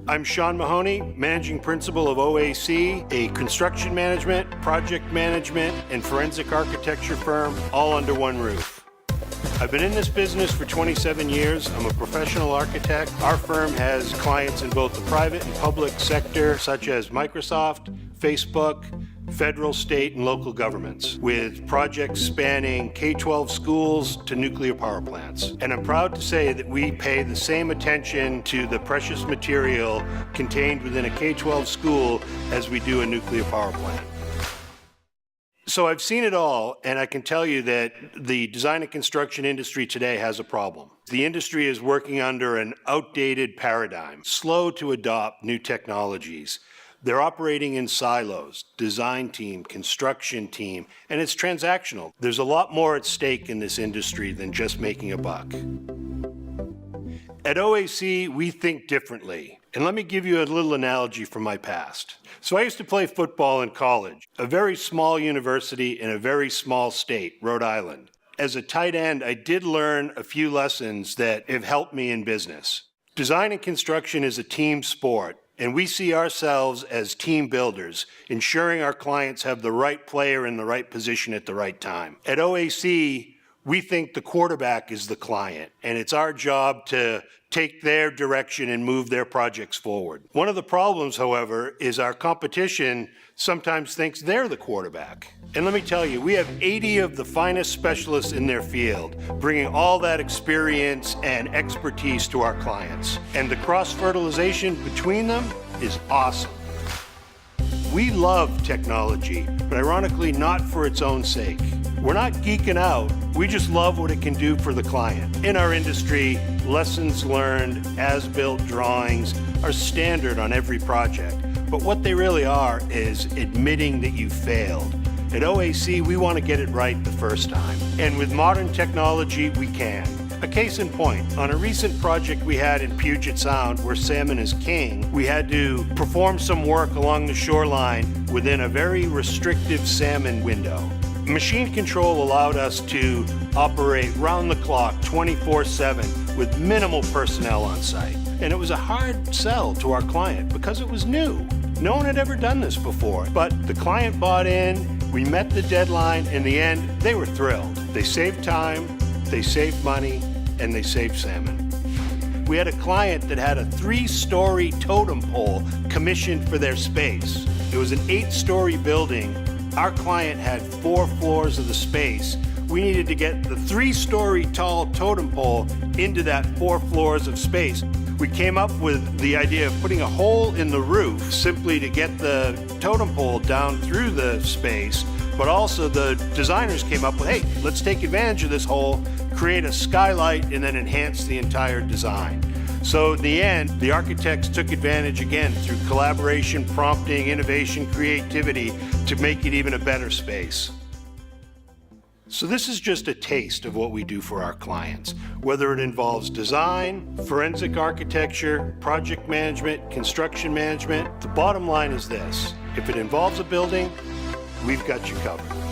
I'm Shawn Mahoney, Managing Principal of OAC, a construction management, project management, and forensic architecture firm, all under one roof. I've been in this business for 27 years. I'm a professional architect. Our firm has clients in both the private and public sector, such as Microsoft, Facebook, federal, state, and local governments, with projects spanning K-12 schools to nuclear power plants. And I'm proud to say that we pay the same attention to the precious material contained within a K-12 school as we do a nuclear power plant. So I've seen it all, and I can tell you that the design and construction industry today has a problem. The industry is working under an outdated paradigm, slow to adopt new technologies. They're operating in silos, design team, construction team, and it's transactional. There's a lot more at stake in this industry than just making a buck. At OAC, we think differently. And let me give you a little analogy from my past. So I used to play football in college, a very small university in a very small state, Rhode Island. As a tight end, I did learn a few lessons that have helped me in business. Design and construction is a team sport, and we see ourselves as team builders, ensuring our clients have the right player in the right position at the right time. At OAC, we think the quarterback is the client, and it's our job to take their direction and move their projects forward. One of the problems, however, is our competition sometimes thinks they're the quarterback. And let me tell you, we have 80 of the finest specialists in their field, bringing all that experience and expertise to our clients. And the cross-fertilization between them is awesome. We love technology, but ironically not for its own sake. We're not geeking out, we just love what it can do for the client. In our industry, lessons learned, as-built drawings are standard on every project. But what they really are is admitting that you failed. At OAC, we want to get it right the first time. And with modern technology, we can. A case in point, on a recent project we had in Puget Sound where salmon is king, we had to perform some work along the shoreline within a very restrictive salmon window. Machine control allowed us to operate round the clock 24/7 with minimal personnel on site. And it was a hard sell to our client because it was new. No one had ever done this before, but the client bought in, we met the deadline, in the end, they were thrilled. They saved time, they saved money, and they saved salmon. We had a client that had a 3-story totem pole commissioned for their space. It was an 8-story building. Our client had 4 floors of the space. We needed to get the 3-story tall totem pole into that 4 floors of space. We came up with the idea of putting a hole in the roof simply to get the totem pole down through the space, but also the designers came up with, hey, let's take advantage of this hole, create a skylight, and then enhance the entire design. So in the end, the architects took advantage again through collaboration, prompting, innovation, creativity to make it even a better space. So this is just a taste of what we do for our clients, whether it involves design, forensic architecture, project management, construction management. The bottom line is this: if it involves a building, we've got you covered.